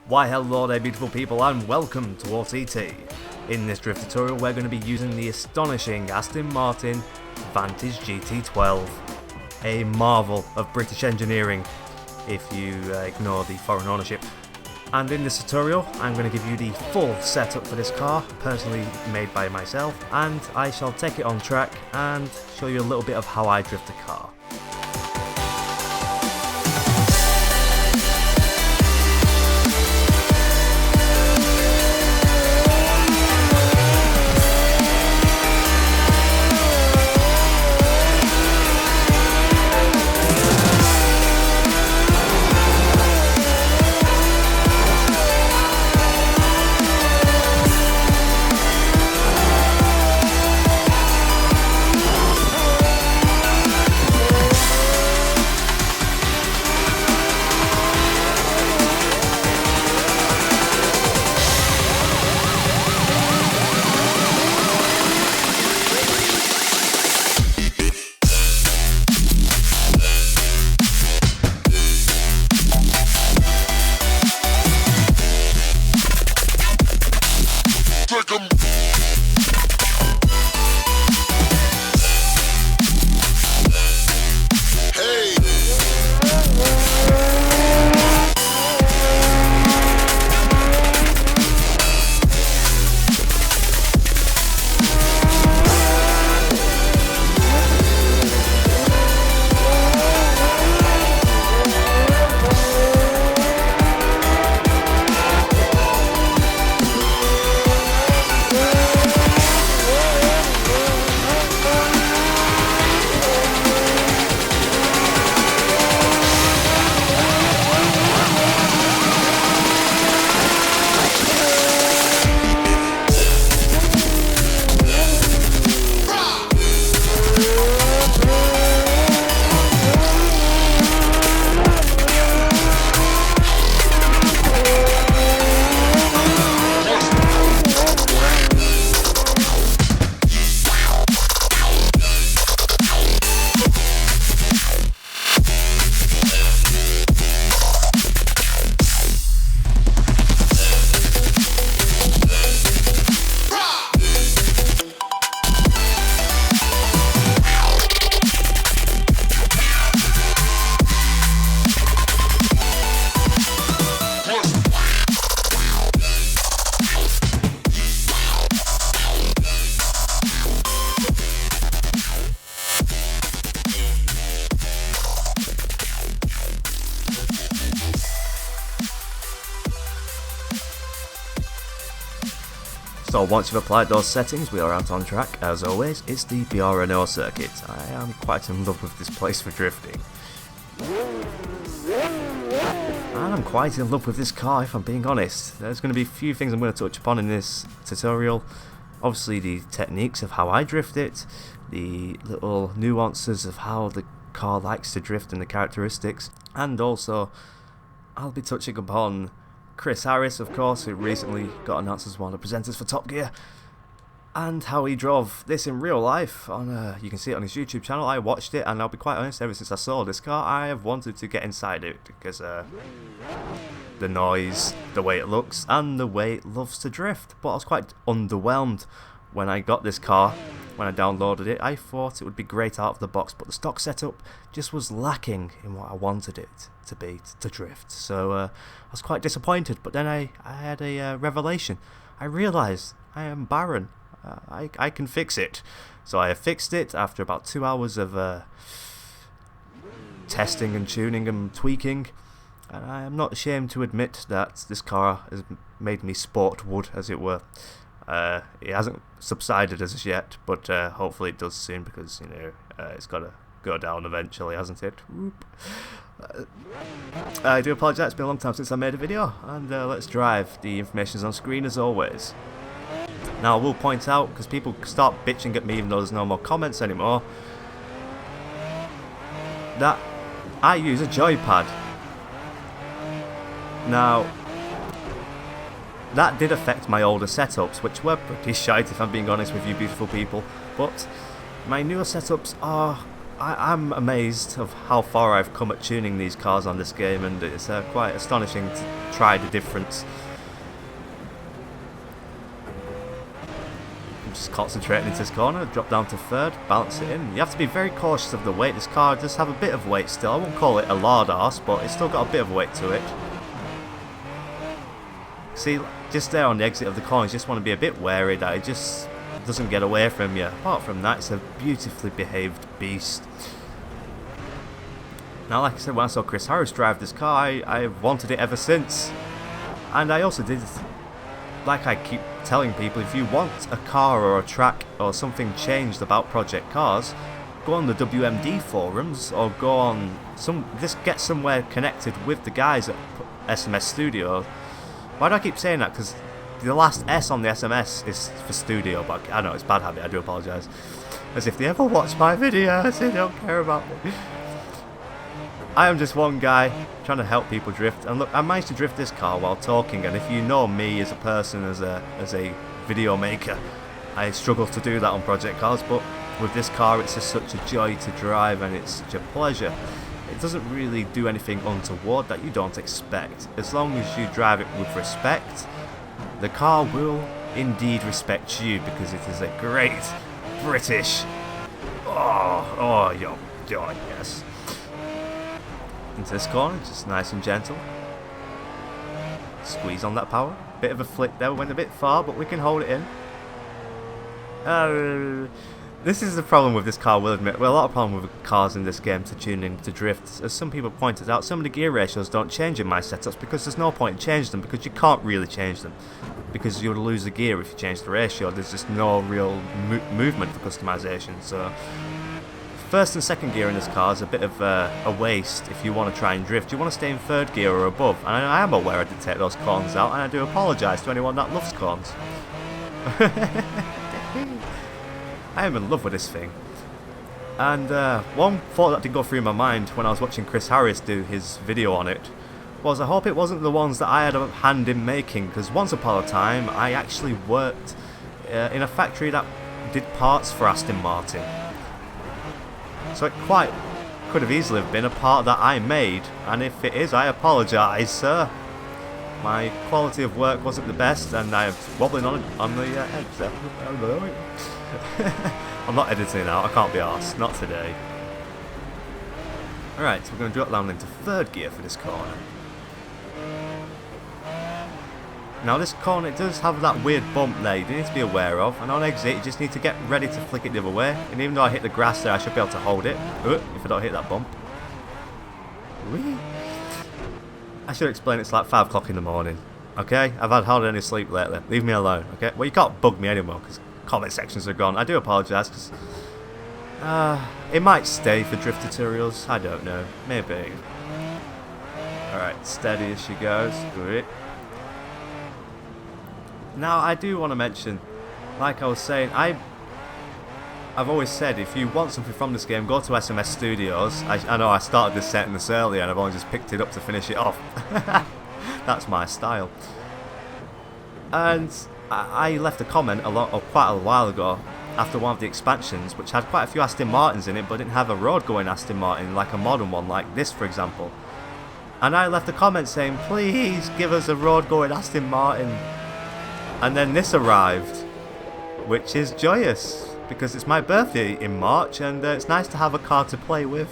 Why hello there beautiful people and welcome to OTT. In this drift tutorial we're going to be using the astonishing Aston Martin Vantage GT12. A marvel of British engineering if you ignore the foreign ownership. And in this tutorial I'm going to give you the full setup for this car, personally made by myself, and I shall take it on track and show you a little bit of how I drift the car. So once you've applied those settings, we are out on track. As always, it's the BRNO circuit. I am quite in love with this place for drifting. And I'm quite in love with this car, if I'm being honest. There's going to be a few things I'm going to touch upon in this tutorial. Obviously the techniques of how I drift it, the little nuances of how the car likes to drift and the characteristics, and also I'll be touching upon Chris Harris, of course, who recently got announced as one of the presenters for Top Gear, and how he drove this in real life. You can see it on his YouTube channel. I watched it, and I'll be quite honest, ever since I saw this car, I have wanted to get inside it because the noise, the way it looks, and the way it loves to drift. But I was quite underwhelmed when I got this car. When I downloaded it, I thought it would be great out of the box, but the stock setup just was lacking in what I wanted it to be to drift. So I was quite disappointed, but then I had a revelation. I realised I am barren. I can fix it. So I have fixed it after about 2 hours of testing and tuning and tweaking, and I am not ashamed to admit that this car has made me sport wood, as it were. It hasn't subsided as yet, but hopefully it does soon, because it's got to go down eventually, hasn't it? Whoop. I do apologise, it's been a long time since I made a video, and let's drive. The information is on screen as always. Now I will point out, because people start bitching at me even though there's no more comments anymore, that I use a joypad. Now that did affect my older setups, which were pretty shite if I'm being honest with you beautiful people, but my newer setups are I'm amazed of how far I've come at tuning these cars on this game, and it's quite astonishing to try the difference. I'm just concentrating into this corner, drop down to third, balance it in. You have to be very cautious of the weight. This car does have a bit of weight still. I won't call it a lard arse, but it's still got a bit of weight to it. See, just there on the exit of the corner, you just want to be a bit wary that it just doesn't get away from you. Apart from that, it's a beautifully behaved beast. Now, like I said, when I saw Chris Harris drive this car, I've wanted it ever since. And I also did, like I keep telling people, if you want a car or a track or something changed about project cars, go on the WMD forums or go on just get somewhere connected with the guys at SMS Studio. Why do I keep saying that? Because the last S on the SMS is for studio, but I know it's a bad habit, I do apologise. As if they ever watch my videos, they don't care about me. I am just one guy trying to help people drift, and look, I managed to drift this car while talking, and if you know me as a person, as a video maker, I struggle to do that on project cars, but with this car it's just such a joy to drive, and it's such a pleasure. It doesn't really do anything untoward that you don't expect. As long as you drive it with respect, the car will indeed respect you, because it is a great British. Yes. Into this corner, just nice and gentle. Squeeze on that power. Bit of a flick there, went a bit far, but we can hold it in. This is the problem with this car, we'll admit. Well, a lot of problem with cars in this game to tune in to drift. As some people pointed out, some of the gear ratios don't change in my setups because there's no point in changing them, because you can't really change them. Because you'll lose the gear if you change the ratio. There's just no real movement for customization. So first and second gear in this car is a bit of a waste if you want to try and drift. You want to stay in third gear or above. And I am aware I did take those corns out, and I do apologise to anyone that loves corns. I am in love with this thing. And one thought that did go through my mind when I was watching Chris Harris do his video on it was, I hope it wasn't the ones that I had a hand in making, because once upon a time I actually worked in a factory that did parts for Aston Martin. So it quite could have easily have been a part that I made, and if it is, I apologise, sir. My quality of work wasn't the best, and I'm wobbling on the edge there. I'm not editing out, I can't be arsed, not today. Alright, so we're going to drop down into third gear for this corner. Now this corner, it does have that weird bump there you need to be aware of, and on exit you just need to get ready to flick it the other way, and even though I hit the grass there I should be able to hold it, if I don't hit that bump. Whee! I should explain it's like 5 o'clock in the morning, okay? I've had hardly any sleep lately, leave me alone, okay? Well, you can't bug me anymore because comment sections are gone. I do apologise because it might stay for drift tutorials, I don't know, maybe. Alright, steady as she goes, good. Now I do want to mention, like I was saying, I've always said if you want something from this game, go to SMS Studios. I know I started this sentence earlier and I've only just picked it up to finish it off. That's my style. And I left a comment quite a while ago after one of the expansions, which had quite a few Aston Martins in it, but didn't have a road going Aston Martin like a modern one like this, for example. And I left a comment saying, please give us a road going Aston Martin. And then this arrived, which is joyous, because it's my birthday in March, and it's nice to have a car to play with.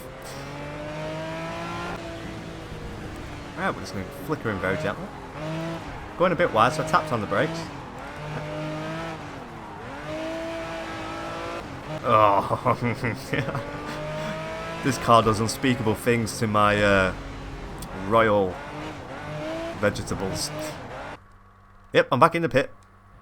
Alright, we're just going to flicker in very gently. Going a bit wide, so I tapped on the brakes. Oh, this car does unspeakable things to my royal vegetables. Yep, I'm back in the pit.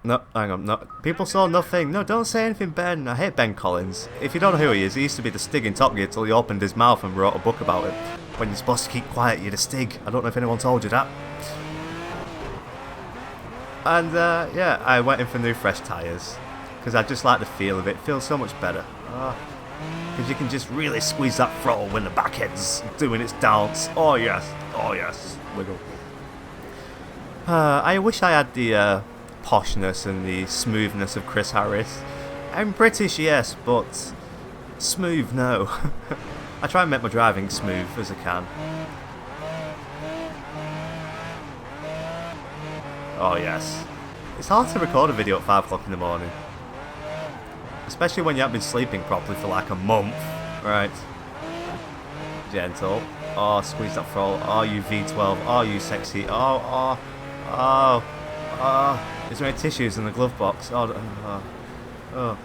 No, hang on, no. People saw nothing. No, don't say anything, Ben. I hate Ben Collins. If you don't know who he is, he used to be the Stig in Top Gear till he opened his mouth and wrote a book about it. When you're supposed to keep quiet, you're the Stig. I don't know if anyone told you that. And, yeah, I went in for new fresh tyres. Because I just like the feel of it. It feels so much better. Because you can just really squeeze that throttle when the back end's doing its dance. Oh, yes. Oh, yes. Wiggle. I wish I had the poshness and the smoothness of Chris Harris. I'm British, yes, but Smooth, no. I try and make my driving smooth as I can. Oh yes. It's hard to record a video at 5 o'clock in the morning. Especially when you haven't been sleeping properly for like a month. Right. Gentle. Oh, squeeze that throttle. Oh, you V12. Oh, you sexy. Oh. Is there any tissues in the glove box? Oh.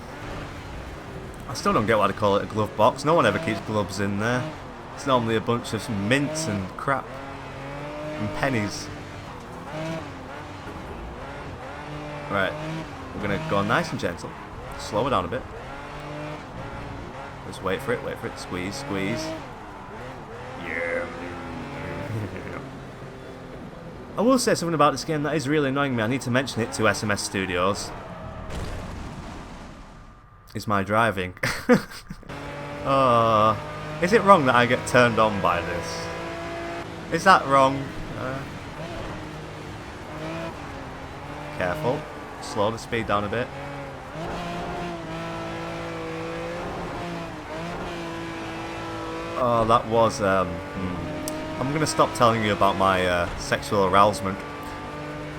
I still don't get why they call it a glove box. No one ever keeps gloves in there. It's normally a bunch of mints and crap. And pennies. Right. We're going to go nice and gentle. Slow it down a bit. Just wait for it. Squeeze. Yeah. I will say something about this game that is really annoying me. I need to mention it to SMS Studios. Is my driving. Is it wrong that I get turned on by this? Is that wrong? Careful. Slow the speed down a bit. Oh, that was... I'm going to stop telling you about my sexual arousement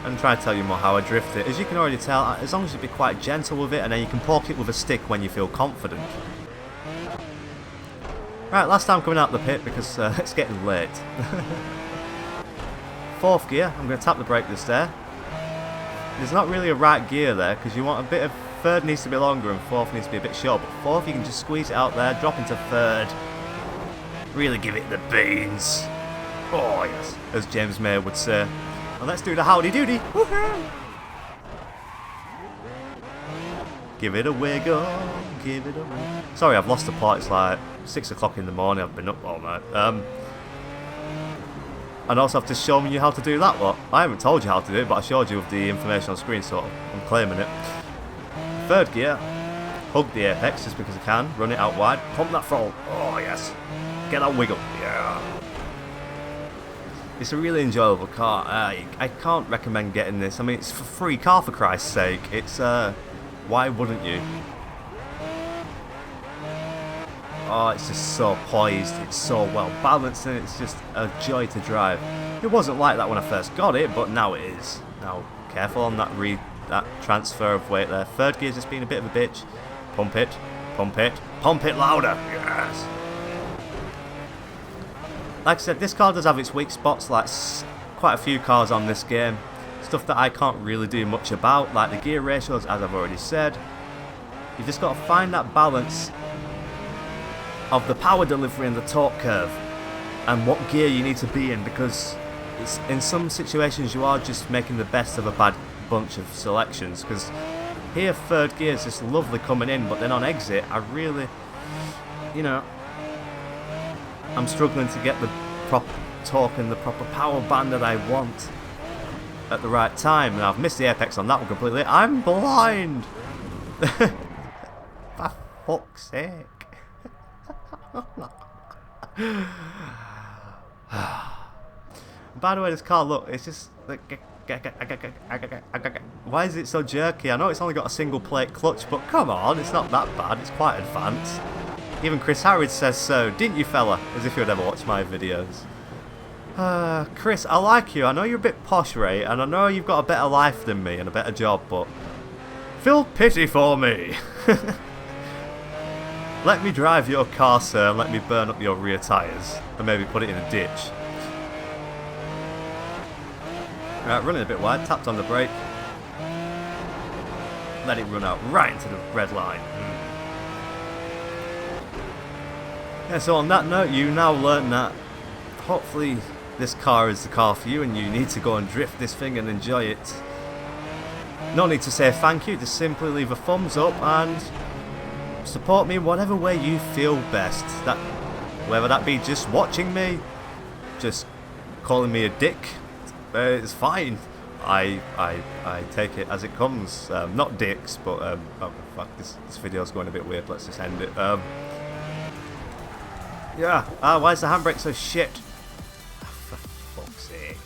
and try to tell you more how I drift it. As you can already tell, as long as you be quite gentle with it, and then you can poke it with a stick when you feel confident. Right, last time coming out the pit because it's getting late. 4th gear, I'm going to tap the brake just there. There's not really a right gear there because you want a bit of... 3rd needs to be longer and 4th needs to be a bit short, but 4th you can just squeeze it out there, drop into 3rd. Really give it the beans. Oh yes, as James May would say. Well, let's do the howdy doody. Woohoo! Give it a wiggle, give it a wiggle. Sorry, I've lost the plot. It's like 6 o'clock in the morning. I've been up all night. And also I've just shown you how to do that lot. I haven't told you how to do it, but I showed you with the information on screen, so I'm claiming it. 3rd gear, hug the apex just because I can. Run it out wide. Pump that throttle. Oh yes. Get that wiggle. Yeah. It's a really enjoyable car. I can't recommend getting this. I mean, it's a free car for Christ's sake. It's why wouldn't you? Oh, it's just so poised. It's so well balanced, and it's just a joy to drive. It wasn't like that when I first got it, but now it is. Now, careful on that transfer of weight there. 3rd gear's just being a bit of a bitch. Pump it, pump it, pump it louder. Yes. Like I said, this car does have its weak spots, like quite a few cars on this game. Stuff that I can't really do much about, like the gear ratios, as I've already said. You've just got to find that balance of the power delivery and the torque curve, and what gear you need to be in, because it's, in some situations you are just making the best of a bad bunch of selections. Because here 3rd gear is just lovely coming in, but then on exit I really, you know, I'm struggling to get the proper torque and the proper power band that I want at the right time, and I've missed the apex on that one completely. I'm blind! For fuck's sake. By the way, this car, look, it's just like... Why is it so jerky? I know it's only got a single plate clutch, but come on, it's not that bad, it's quite advanced. Even Chris Harris says so, didn't you fella? As if you'd ever watch my videos. Chris, I like you. I know you're a bit posh, Ray, and I know you've got a better life than me and a better job, but... feel pity for me! Let me drive your car, sir, and let me burn up your rear tyres. And maybe put it in a ditch. Right, running a bit wide, tapped on the brake. Let it run out right into the red line. Yeah, so on that note, you now learn that hopefully this car is the car for you and you need to go and drift this thing and enjoy it. No need to say thank you, just simply leave a thumbs up and support me in whatever way you feel best. That, whether that be just watching me, just calling me a dick, it's fine. I take it as it comes. Not dicks, but oh fuck, this video's going a bit weird. Let's just end it. Yeah. Why is the handbrake so shit? For fuck's sake.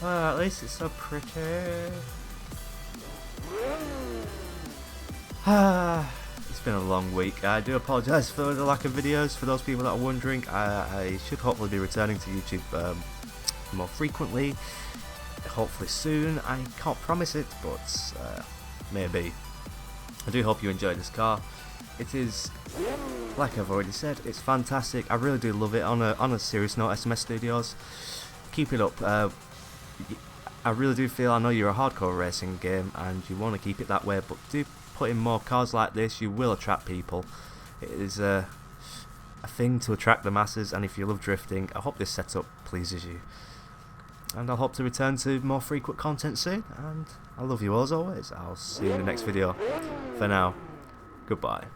At least it's so pretty. This been a long week. I do apologise for the lack of videos. For those people that are wondering, I should hopefully be returning to YouTube more frequently. Hopefully soon. I can't promise it, but maybe. I do hope you enjoyed this car. It is, like I've already said, it's fantastic. I really do love it. On a serious note, SMS Studios, keep it up. I really do feel, I know you're a hardcore racing game and you want to keep it that way, but do put in more cars like this. You will attract people. It is a thing to attract the masses, and if you love drifting, I hope this setup pleases you. And I hope to return to more frequent content soon, and I love you all as always. I'll see you in the next video. For now, goodbye.